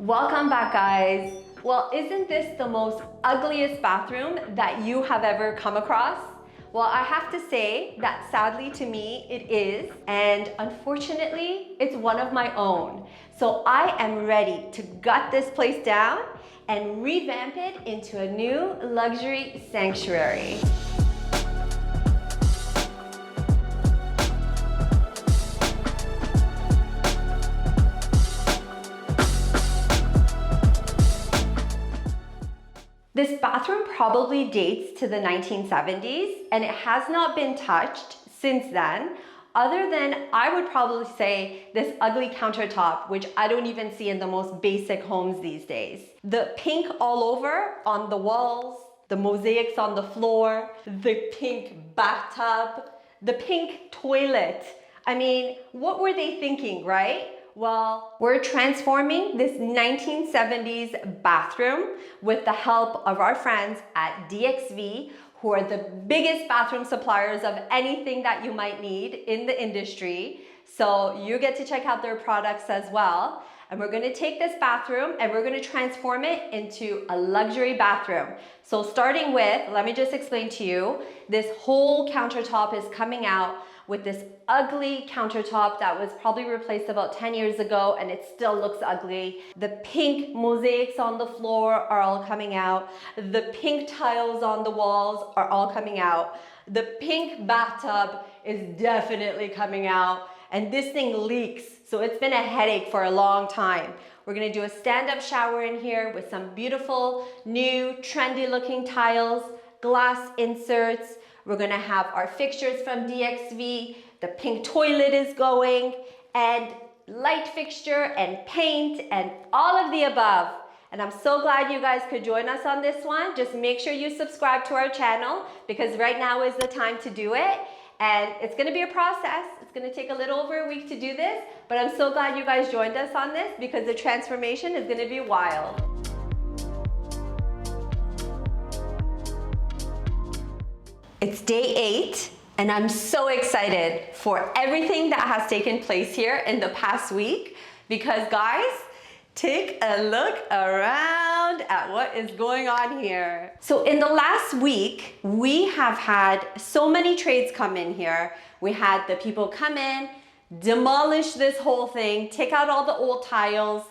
Welcome back, guys. Well, isn't this the most ugliest bathroom that you have ever come across? Well, I have to say that sadly to me it is, and unfortunately it's one of my own. So I am ready to gut this place down and revamp it into a new luxury sanctuary. This bathroom probably dates to the 1970s and it has not been touched since then, other than I would probably say this ugly countertop, which I don't even see in the most basic homes these days. The pink all over on the walls, the mosaics on the floor, the pink bathtub, the pink toilet. I mean, what were they thinking, right? Well, we're transforming this 1970s bathroom with the help of our friends at DXV, who are the biggest bathroom suppliers of anything that you might need in the industry. So you get to check out their products as well. And we're gonna take this bathroom and we're gonna transform it into a luxury bathroom. So starting with, let me just explain to you, this whole countertop is coming out with this ugly countertop that was probably replaced about 10 years ago and it still looks ugly. The pink mosaics on the floor are all coming out. The pink tiles on the walls are all coming out. The pink bathtub is definitely coming out. And this thing leaks, so it's been a headache for a long time. We're gonna do a stand-up shower in here with some beautiful, new, trendy looking tiles, glass inserts. We're gonna have our fixtures from DXV, the pink toilet is going, and light fixture and paint and all of the above. And I'm so glad you guys could join us on this one. Just make sure you subscribe to our channel because right now is the time to do it. And it's gonna be a process. It's gonna take a little over a week to do this, but I'm so glad you guys joined us on this because the transformation is gonna be wild. It's day 8, and I'm so excited for everything that has taken place here in the past week because guys, take a look around at what is going on here. So in the last week, we have had so many trades come in here. We had the people come in, demolish this whole thing, take out all the old tiles,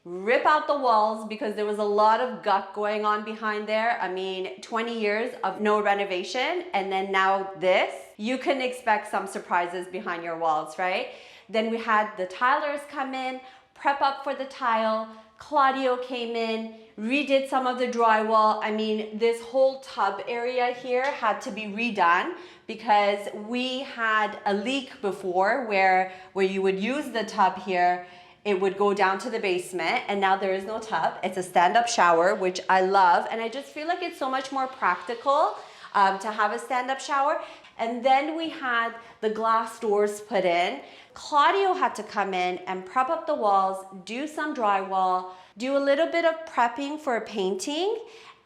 rip out the walls because there was a lot of gut going on behind there. I mean, 20 years of no renovation and then now this. You can expect some surprises behind your walls, right? Then we had the tilers come in, prep up for the tile. Claudio came in, redid some of the drywall. I mean, this whole tub area here had to be redone because we had a leak before where you would use the tub here, it would go down to the basement and now there is no tub. It's a stand-up shower, which I love. And I just feel like it's so much more practical to have a stand-up shower. And then we had the glass doors put in. Claudio had to come in and prep up the walls, do some drywall, do a little bit of prepping for painting.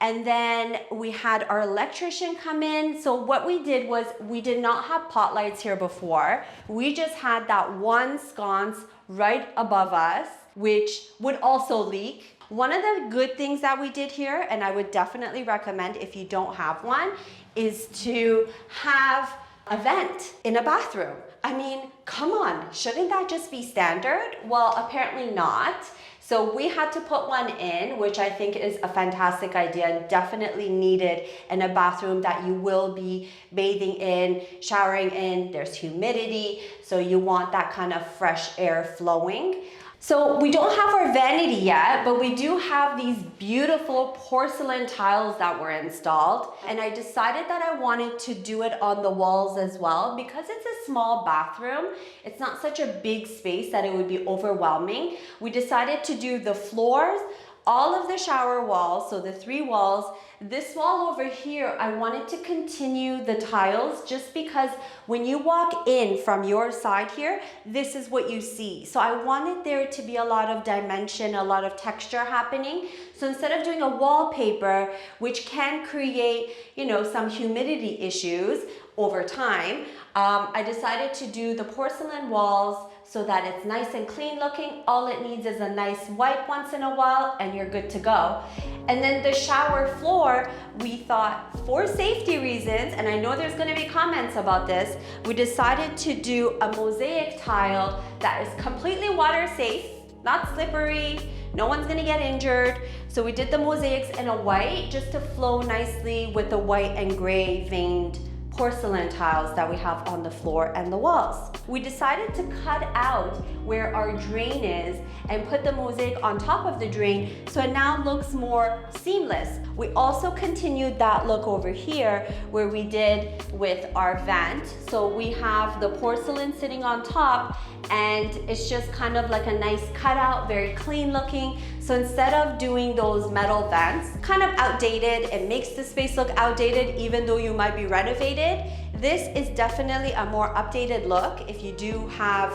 And then we had our electrician come in. So what we did was we did not have pot lights here before. We just had that one sconce right above us, which would also leak. One of the good things that we did here, and I would definitely recommend if you don't have one, is to have a vent in a bathroom. I mean, come on, shouldn't that just be standard? Well, apparently not. So we had to put one in, which I think is a fantastic idea and definitely needed in a bathroom that you will be bathing in, showering in. There's humidity, so you want that kind of fresh air flowing. So we don't have our vanity yet, but we do have these beautiful porcelain tiles that were installed. And I decided that I wanted to do it on the walls as well because it's a small bathroom. It's not such a big space that it would be overwhelming. We decided to do the floors, all of the shower walls, so the 3 walls. This wall over here, I wanted to continue the tiles just because when you walk in from your side here, this is what you see. So I wanted there to be a lot of dimension, a lot of texture happening. So instead of doing a wallpaper, which can create, you know, some humidity issues over time, I decided to do the porcelain walls, so that it's nice and clean looking. All it needs is a nice wipe once in a while and you're good to go. And then the shower floor, we thought for safety reasons, and I know there's gonna be comments about this, we decided to do a mosaic tile that is completely water safe, not slippery, no one's gonna get injured. So we did the mosaics in a white just to flow nicely with the white and gray veined porcelain tiles that we have on the floor and the walls. We decided to cut out where our drain is and put the mosaic on top of the drain so it now looks more seamless. We also continued that look over here where we did with our vent. So we have the porcelain sitting on top and it's just kind of like a nice cutout, very clean looking. So instead of doing those metal vents, kind of outdated, it makes the space look outdated even though you might be renovated. This is definitely a more updated look. If you do have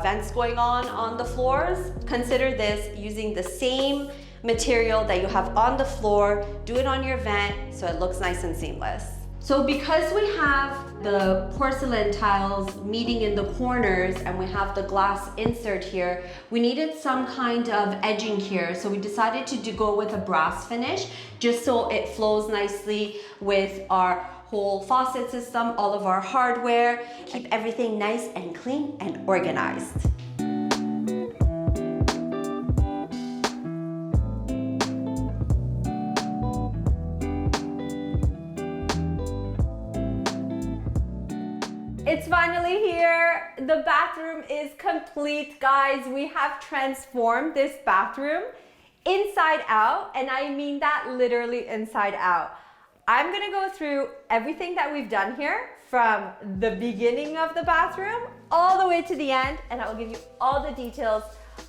vents going on the floors, consider this using the same material that you have on the floor, do it on your vent so it looks nice and seamless. So because we have the porcelain tiles meeting in the corners and we have the glass insert here, we needed some kind of edging here. So we decided to go with a brass finish just so it flows nicely with our whole faucet system, all of our hardware, keep everything nice and clean and organized. It's finally here. The bathroom is complete, guys. We have transformed this bathroom inside out, and I mean that literally inside out. I'm gonna go through everything that we've done here from the beginning of the bathroom all the way to the end, and I will give you all the details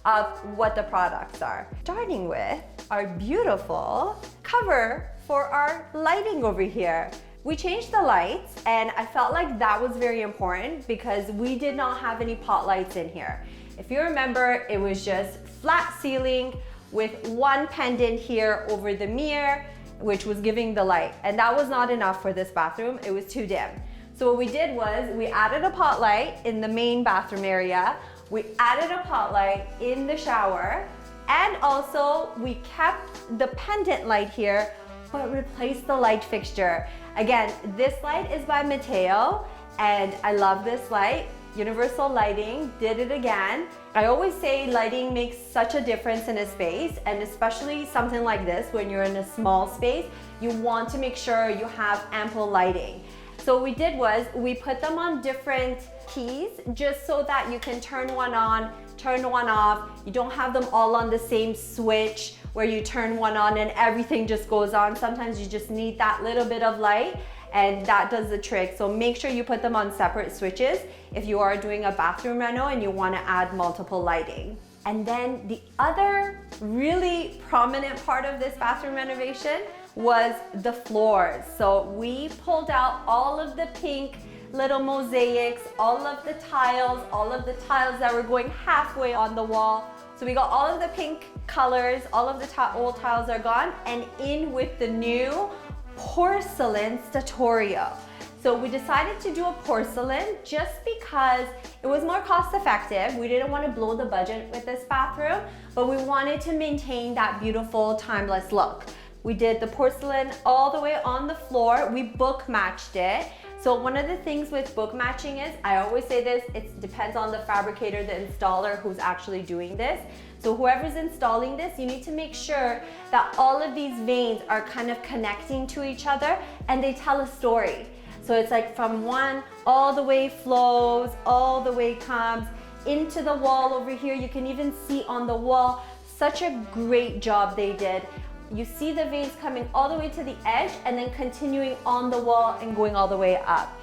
of what the products are. Starting with our beautiful cover for our lighting over here. We changed the lights and I felt like that was very important because we did not have any pot lights in here. If you remember, it was just flat ceiling with one pendant here over the mirror, which was giving the light. And that was not enough for this bathroom. It was too dim. So what we did was we added a pot light in the main bathroom area. We added a pot light in the shower. And also we kept the pendant light here, but replaced the light fixture. Again, this light is by Mateo, and I love this light. Universal Lighting did it again. I always say lighting makes such a difference in a space, and especially something like this, when you're in a small space, you want to make sure you have ample lighting. So what we did was we put them on different keys just so that you can turn one on, turn one off. You don't have them all on the same switch where you turn one on and everything just goes on. Sometimes you just need that little bit of light and that does the trick. So make sure you put them on separate switches if you are doing a bathroom reno and you want to add multiple lighting. And then the other really prominent part of this bathroom renovation was the floors. So we pulled out all of the pink little mosaics, all of the tiles that were going halfway on the wall. So we got all of the pink colors, all of the old tiles are gone, and in with the new porcelain Statorio. So we decided to do a porcelain just because it was more cost effective. We didn't want to blow the budget with this bathroom, but we wanted to maintain that beautiful timeless look. We did the porcelain all the way on the floor. We book matched it. So one of the things with book matching is, I always say this, it depends on the fabricator, the installer who's actually doing this. So whoever's installing this, you need to make sure that all of these veins are kind of connecting to each other and they tell a story. So it's like from one, all the way flows, all the way comes into the wall over here. You can even see on the wall, such a great job they did. You see the veins coming all the way to the edge and then continuing on the wall and going all the way up.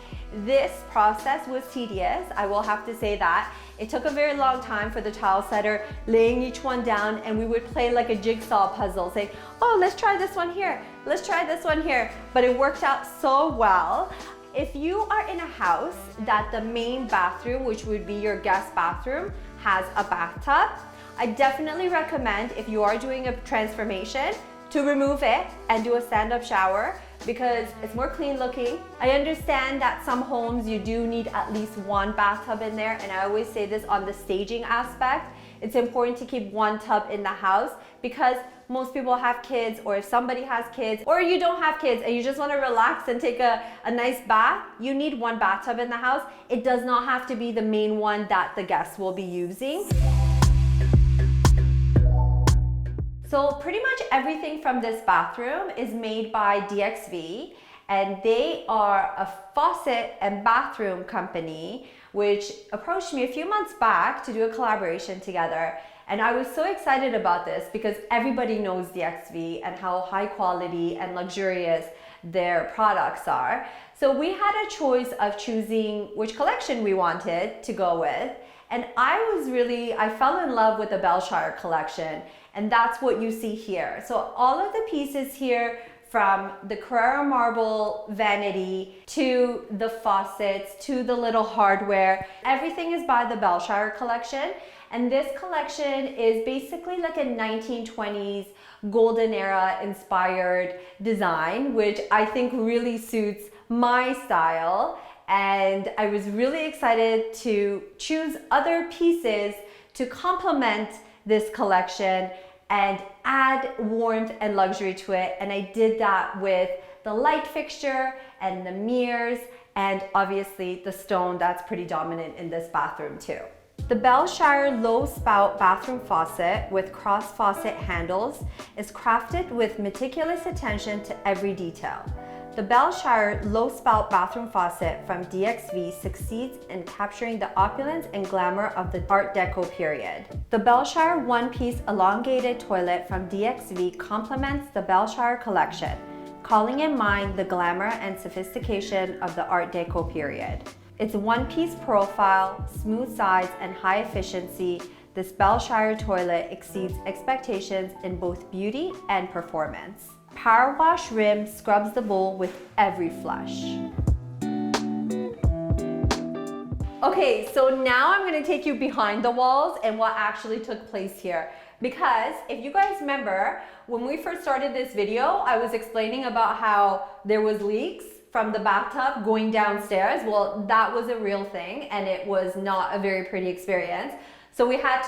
This process was tedious, I will have to say that. It took a very long time for the tile setter laying each one down, and we would play like a jigsaw puzzle, saying, oh, let's try this one here, let's try this one here. But it worked out so well. If you are in a house that the main bathroom, which would be your guest bathroom, has a bathtub, I definitely recommend, if you are doing a transformation, to remove it and do a stand-up shower, because it's more clean looking. I understand that some homes you do need at least one bathtub in there, and I always say this on the staging aspect. It's important to keep one tub in the house because most people have kids, or if somebody has kids, or you don't have kids and you just want to relax and take a nice bath, you need one bathtub in the house. It does not have to be the main one that the guests will be using. So pretty much everything from this bathroom is made by DXV, and they are a faucet and bathroom company which approached me a few months back to do a collaboration together. And I was so excited about this because everybody knows DXV and how high quality and luxurious their products are. So we had a choice of choosing which collection we wanted to go with. And I fell in love with the Belshire collection, and that's what you see here. So all of the pieces here, from the Carrara marble vanity to the faucets to the little hardware, everything is by the Belshire collection. And this collection is basically like a 1920s golden era inspired design, which I think really suits my style. And I was really excited to choose other pieces to complement this collection and add warmth and luxury to it. And I did that with the light fixture and the mirrors, and obviously the stone that's pretty dominant in this bathroom too. The Belshire low spout bathroom faucet with cross faucet handles is crafted with meticulous attention to every detail. The Belshire low spout bathroom faucet from DXV succeeds in capturing the opulence and glamour of the Art Deco period. The Belshire one-piece elongated toilet from DXV complements the Belshire collection, calling in mind the glamour and sophistication of the Art Deco period. Its one-piece profile, smooth sides, and high efficiency, this Belshire toilet exceeds expectations in both beauty and performance. Power wash rim scrubs the bowl with every flush. Okay, so now I'm gonna take you behind the walls and what actually took place here. Because if you guys remember, when we first started this video, I was explaining about how there was leaks from the bathtub going downstairs. Well, that was a real thing, and it was not a very pretty experience. So we had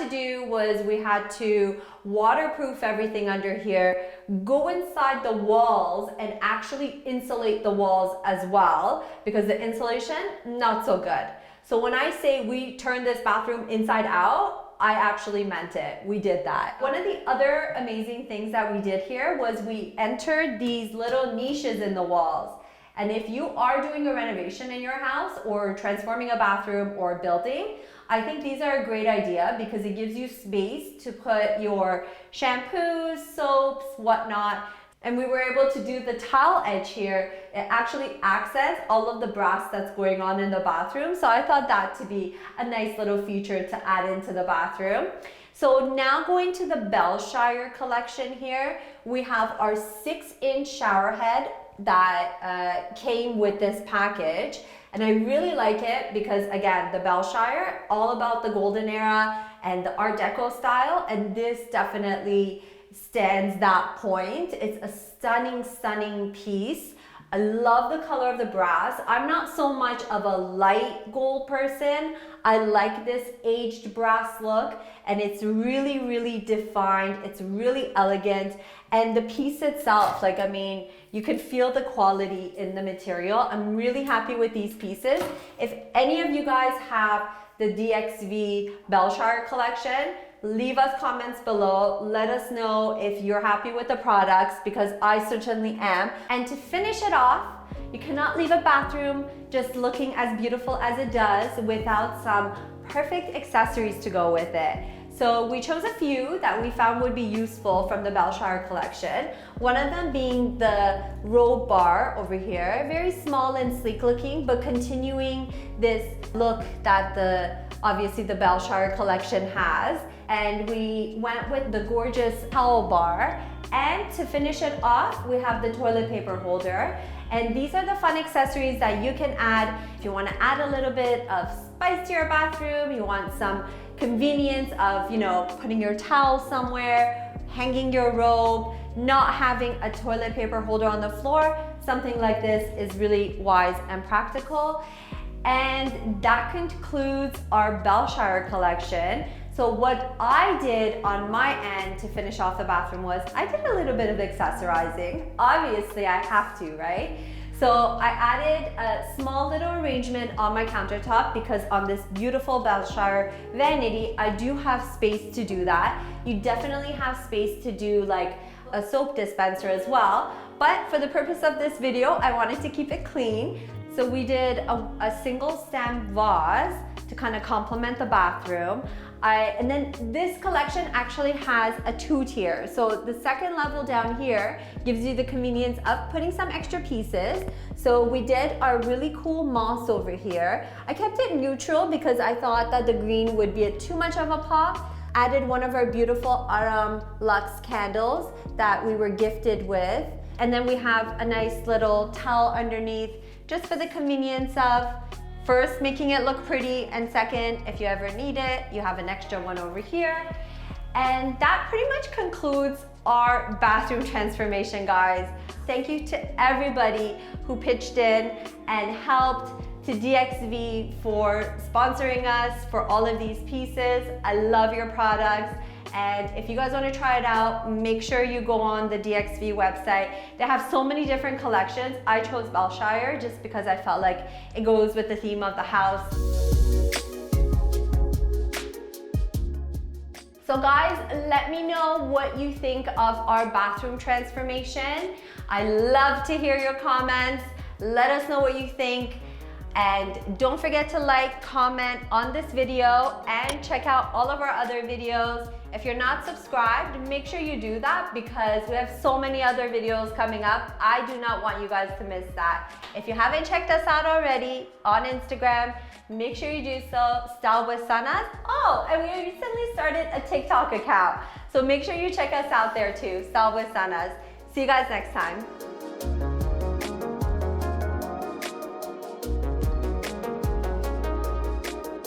to waterproof everything under here, go inside the walls and actually insulate the walls as well, because the insulation, not so good. So when I say we turned this bathroom inside out, I actually meant it. We did that. One of the other amazing things that we did here was we entered these little niches in the walls. And if you are doing a renovation in your house or transforming a bathroom or building, I think these are a great idea because it gives you space to put your shampoos, soaps, whatnot. And we were able to do the towel edge here. It actually accents all of the brass that's going on in the bathroom. So I thought that to be a nice little feature to add into the bathroom. So now going to the Belshire collection here, we have our 6-inch shower head that came with this package. And I really like it because, again, the Belshire, all about the golden era and the Art Deco style, and this definitely stands that point. It's a stunning, stunning piece. I love the color of the brass. I'm not so much of a light gold person. I like this aged brass look, and it's really, really defined. It's really elegant. And the piece itself, like, I mean, you can feel the quality in the material. I'm really happy with these pieces. If any of you guys have the DXV Belshire collection, leave us comments below. Let us know if you're happy with the products, because I certainly am. And to finish it off, you cannot leave a bathroom just looking as beautiful as it does without some perfect accessories to go with it. So we chose a few that we found would be useful from the Belshire collection. One of them being the robe bar over here, very small and sleek looking, but continuing this look that obviously the Belshire collection has. And we went with the gorgeous towel bar. And to finish it off, we have the toilet paper holder. And these are the fun accessories that you can add if you want to add a little bit of spice to your bathroom, you want some convenience of, you know, putting your towel somewhere, hanging your robe, not having a toilet paper holder on the floor, something like this is really wise and practical. And that concludes our Belshire collection. So what I did on my end to finish off the bathroom was I did a little bit of accessorizing. Obviously I have to, right? So I added a small little arrangement on my countertop because on this beautiful Belshire vanity, I do have space to do that. You definitely have space to do like a soap dispenser as well. But for the purpose of this video, I wanted to keep it clean. So we did a single stem vase to kind of complement the bathroom. And then this collection actually has a 2-tier. So the second level down here gives you the convenience of putting some extra pieces. So we did our really cool moss over here. I kept it neutral because I thought that the green would be too much of a pop. Added one of our beautiful Aram Luxe candles that we were gifted with. And then we have a nice little towel underneath just for the convenience of first, making it look pretty, and second, if you ever need it, you have an extra one over here. And that pretty much concludes our bathroom transformation, guys. Thank you to everybody who pitched in and helped, to DXV for sponsoring us for all of these pieces. I love your products. And if you guys want to try it out, make sure you go on the DXV website. They have so many different collections. I chose Belshire just because I felt like it goes with the theme of the house. So guys, let me know what you think of our bathroom transformation. I love to hear your comments. Let us know what you think. And don't forget to like, comment on this video, and check out all of our other videos. If you're not subscribed, make sure you do that because we have so many other videos coming up. I do not want you guys to miss that. If you haven't checked us out already on Instagram, make sure you do so, Style with Sanaz. Oh, and we recently started a TikTok account. So make sure you check us out there too, Style with Sanaz. See you guys next time.